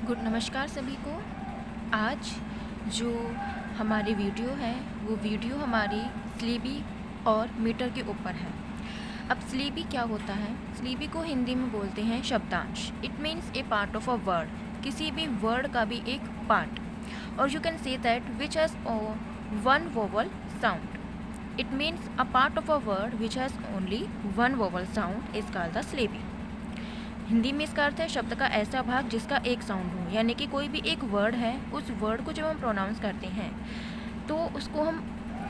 Good नमस्कार सभी को। आज जो हमारी वीडियो है वो वीडियो हमारी स्लीबी और मीटर के ऊपर है। अब स्लीबी क्या होता है? स्लीबी को हिंदी में बोलते हैं शब्दांश। It means a part of a word, किसी भी वर्ड का भी एक पार्ट। और you can say that which has one vowel sound. It means a part of a word which has only one vowel sound is called the syllable. Hindi में इसका अर्थ है शब्द का ऐसा भाग जिसका एक साउंड हो, यानी कि कोई भी एक वर्ड है, उस वर्ड को जब हम प्रोनाउंस करते हैं तो उसको हम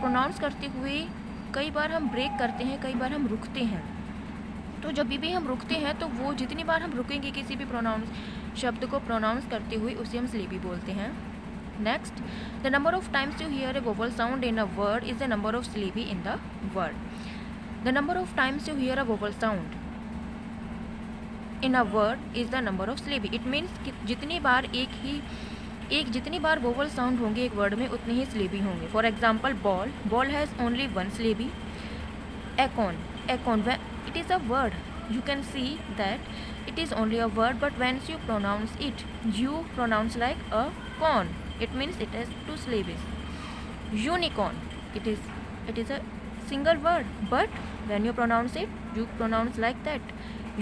प्रोनाउंस करते हुए कई बार हम ब्रेक करते हैं, कई बार हम रुकते हैं। तो जब भी हम रुकते हैं तो वो जितनी बार हम रुकेंगे किसी भी शब्द को प्रोनाउंस करते हुए उसे हम स्लीपी बोलते हैं। Next, the number of times you hear a vowel sound in a word is the number of syllable in the word. The number of times you hear a vowel sound in a word is the number of syllable. It means कि जितनी बार vowel sound होंगे एक word में उतने ही syllable होंगे। For example ball has only one syllable. Acorn it is a word, you can see that it is only a word, but once you pronounce it, you pronounce like a corn. It means it has two syllables. Unicorn, it is a single word, but when you pronounce it, you pronounce like that.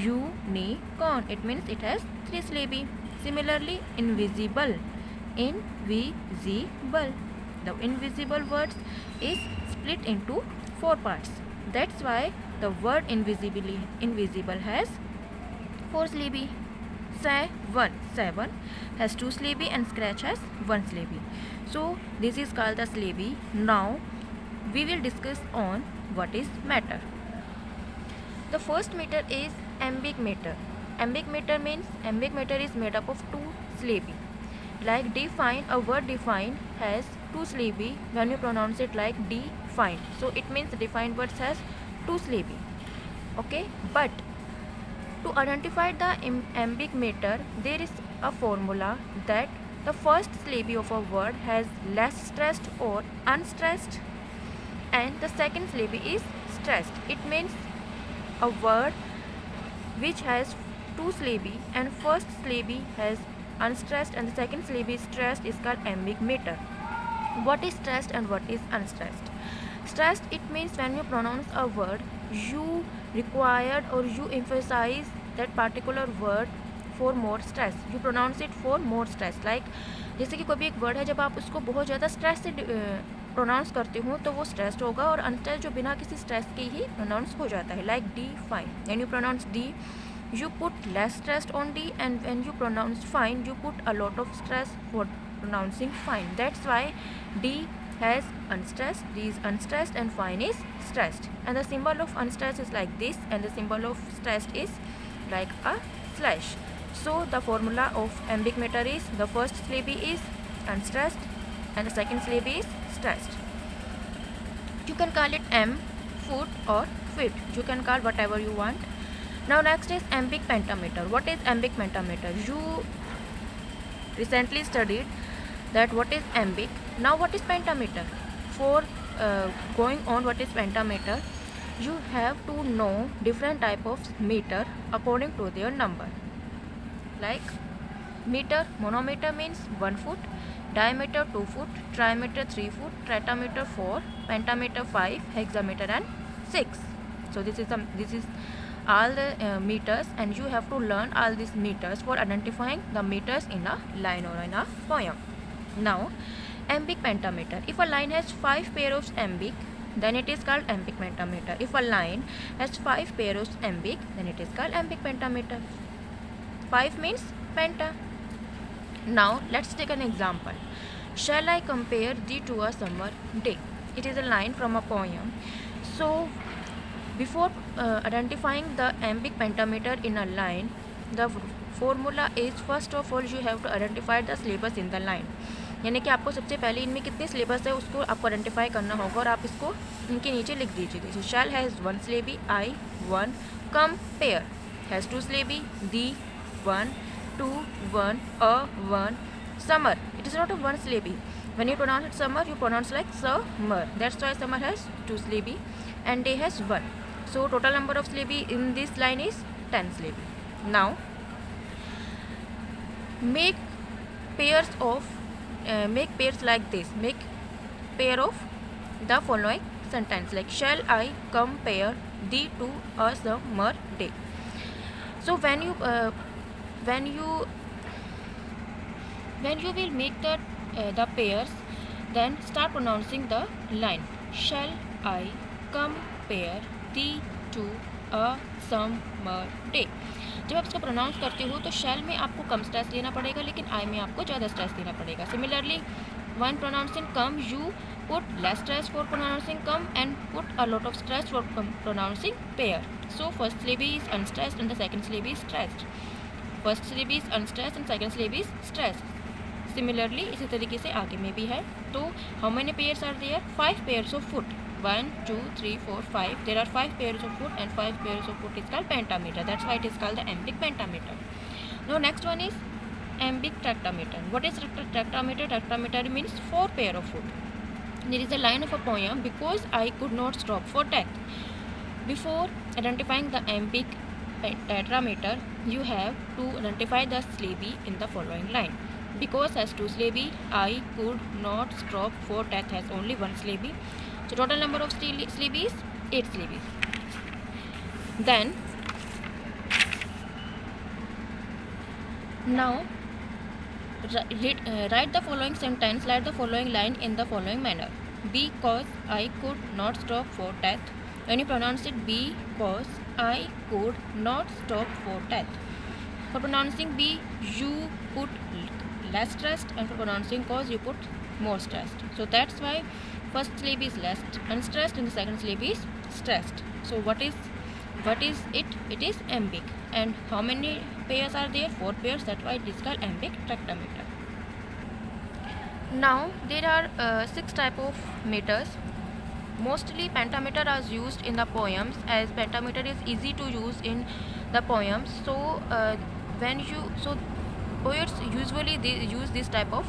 Unicorn, it means it has three syllables. Similarly, invisible. The invisible words is split into four parts. That's why the word invisible has four syllabi. Seven has two syllabi and scratch has one syllabi. So this is called the syllabi. Now we will discuss on what is meter. The first meter is iambic meter. Iambic meter is made up of two syllabi. Like define, a word define has two syllabi when you pronounce it like define. So it means defined words has two syllabi. Okay, but to identify the iambic meter, there is a formula that the first syllabi of a word has less stressed or unstressed, and the second syllabi is stressed. It means a word which has two syllabi and first syllabi has unstressed and the second syllabi is stressed is called iambic meter. What is stressed and what is unstressed? Stressed, it means when you pronounce a word, you required or you emphasize that particular word for more stress. You pronounce it for more stress. Like जैसे कि कोई भी एक word है, जब आप उसको बहुत ज़्यादा स्ट्रेस से प्रोनाउंस करते हो तो वो स्ट्रेस्ड होगा, और अनस्ट्रेस्ड जो बिना किसी स्ट्रेस के ही प्रोनाउंस हो जाता है। Like define, when you pronounce the you put less stress on D, and when you pronounce fine you put a lot of stress for pronouncing fine. That's why D has unstressed, D is unstressed, and fine is stressed. And the symbol of unstressed is like this, and the symbol of stressed is like a slash. So the formula of iambic meter is the first syllable is unstressed and the second syllable is stressed. You can call it M, foot or fit. You can call whatever you want. Now next is iambic pentameter. What is iambic pentameter? You recently studied that what is iambic. Now what is pentameter? For going on what is pentameter, you have to know different type of meter according to their number. Like meter, monometer means 1 foot, diameter 2 foot, trimeter 3 foot, tetrameter 4, pentameter 5, hexameter and 6. So this is all the meters, and you have to learn all these meters for identifying the meters in a line or in a poem. Now iambic pentameter. If a line has 5 pair of iambic, then it is called iambic pentameter. If a line has 5 pair of iambic, then it is called iambic pentameter. 5 means penta. Now let's take an example. Shall I compare thee to a summer day? It is a line from a poem. So before identifying the iambic pentameter in a line, the formula is first of all you have to identify the syllabus in the line. यानी कि आपको सबसे पहले इनमें कितने syllabus है उसको आपको आइडेंटिफाई करना होगा, और आप इसको इनके नीचे लिख दीजिए। जैसे shell has 1 syllable, I 1, compare has 2 syllable, the 1, 2 1, a 1, summer, it is not a 1 syllable. When you pronounce it summer, you pronounce like summer. That's why summer has 2 syllable and day has 1. So total number of syllabi in this line is 10 syllabi. Now make pairs of make pairs like this. Make pair of the following sentence, like shall I compare thee to a summer day. So when you will make the pairs, then start pronouncing the line. Shall I compare thee to a summer day. जब आप इसको pronounce करते हो तो शैल में आपको कम stress देना पड़ेगा, लेकिन आई में आपको ज़्यादा स्ट्रेस देना पड़ेगा. Similarly when pronouncing come, you put less stress for pronouncing come and put a lot of stress for pronouncing pair. So first syllable is unstressed and the second syllable is stressed. First syllable is unstressed and second syllable is stressed. Similarly इसी तरीके से आगे में भी है. तो how many pairs are there? 5 pairs of foot. 1 2 3 4 5. There are 5 pairs of foot and 5 pairs of foot is called pentameter. That's why it is called the iambic pentameter. Now next one is iambic tetrameter. What is tetrameter? Tetrameter means 4 pair of foot. There is a line of a poem, because I could not stop for death. Before identifying the iambic tetrameter, you have to identify the syllable in the following line. Because has 2 syllables, I could not stop for death has only 1 syllable. So total number of syllables is 8 syllables. Then now write the following sentence, write the following line in the following manner. Because I could not stop for death. When you pronounce it because I could not stop for death. For pronouncing B, you put less stressed, and for pronouncing cause, you put more stressed. So that's why first syllable is less unstressed and the second syllable is stressed. So what is it? It is iambic. And how many pairs are there? 4 pairs. That's why it is called iambic tetrameter. Now there are 6 type of meters. Mostly pentameter is used in the poems, as pentameter is easy to use in the poems. So poets usually they use this type of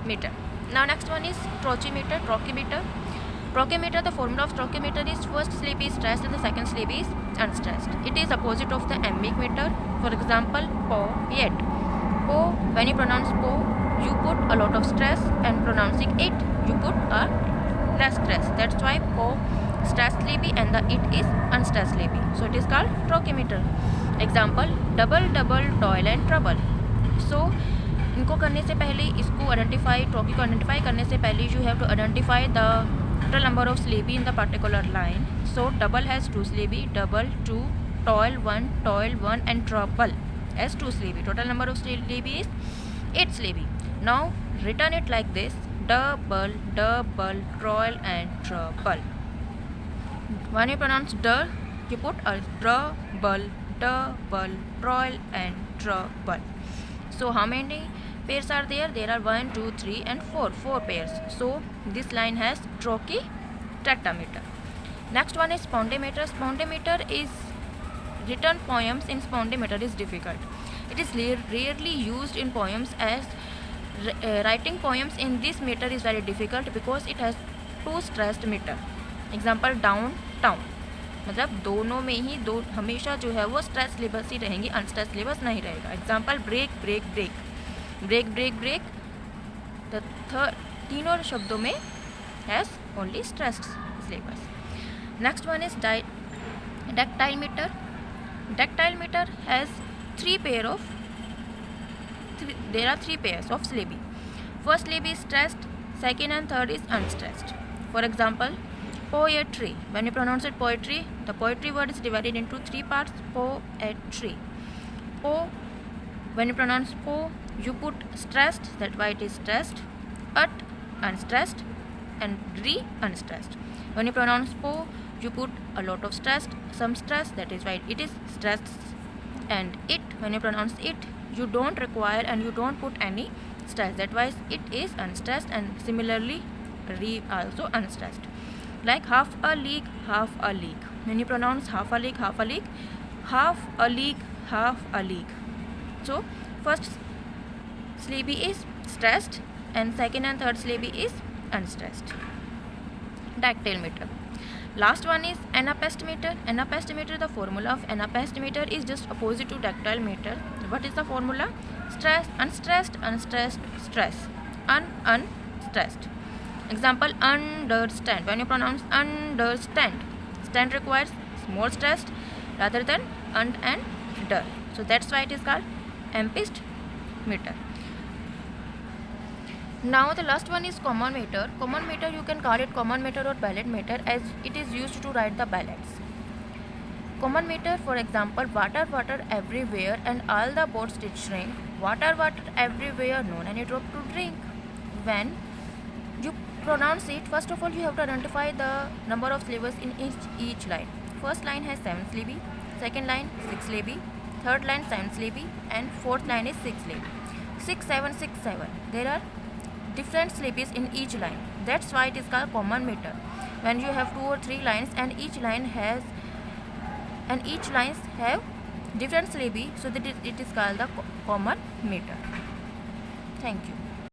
meter. Now next one is trochemeter. Trochemeter, the formula of trochemeter is first syllable is stressed and the second syllable is unstressed. It is opposite of the iambic meter. For example, poet. Po, when you pronounce po, you put a lot of stress, and pronouncing it, you put a less stress. That's why po stressed syllable and the it is unstressed syllable. So it is called trochemeter. Example, double toil and trouble. So इनको करने से पहले इसको identify, trochee को identify करने से पहले you have to identify the total number of syllabi in the particular line. So double has 2 syllabi, double 2, toil 1 and trouble has 2 syllabi. Total number of syllabi is 8 syllabi. Now written it like this: double, toil and trouble. When you pronounce d, you put a double, toil and trouble. So how many pairs are there? There are 1 2 3 and 4 pairs. So this line has trochee tetrameter. Next one is spondemeter. Spondemeter is written poems in spondemeter is difficult. It is rarely used in poems, as writing poems in this meter is very difficult because it has 2 stressed meter. Example, down town. मतलब दोनों में ही दो हमेशा जो है वो stress syllabus ही रहेंगी, unstress syllabus नहीं रहेगा. एग्जाम्पल, ब्रेक तीनों शब्दों में has only stressed syllables. Next one is dactyl meter. Dactyl meter has 3 pairs of syllabi. First syllable is stressed, second and third is unstressed. For example, poetry. When you pronounce it poetry, the poetry word is divided into 3 parts. Poetry. Po, when you pronounce po, you put stressed, that's why it is stressed. At, unstressed, and re, unstressed. When you pronounce po, you put a lot of stressed, some stress, that is why it is stressed. And it, when you pronounce it, you don't require and you don't put any stress, that why it is unstressed. And similarly re also unstressed. Like half a league. When you pronounce half a league, so first syllable is stressed and second and third syllable is unstressed. Dactyl meter. Last one is anapest meter. Anapest meter, the formula of anapest meter is just opposite to dactyl meter. What is the formula? Stress, unstressed, unstressed, stress, unstressed. Example, understand. When you pronounce understand, stand requires more stressed rather than and der. So that's why it is called Ampest meter. Now the last one is common meter. Common meter, you can call it common meter or ballot meter, as it is used to write the ballots. Common meter, for example, water, water everywhere and all the boats did shrink. Water, water everywhere, no any drop to drink. When you pronounce it, first of all you have to identify the number of syllables in each line. First line has 7 syllabi, second line 6 syllabi, third line 7 syllabi, and fourth line is 6 syllabi. 6, 7, 6, 7. There are different syllables in each line. That's why it is called common meter. When you have 2 or 3 lines and each lines have different syllabi, so that it is called the common meter. Thank you.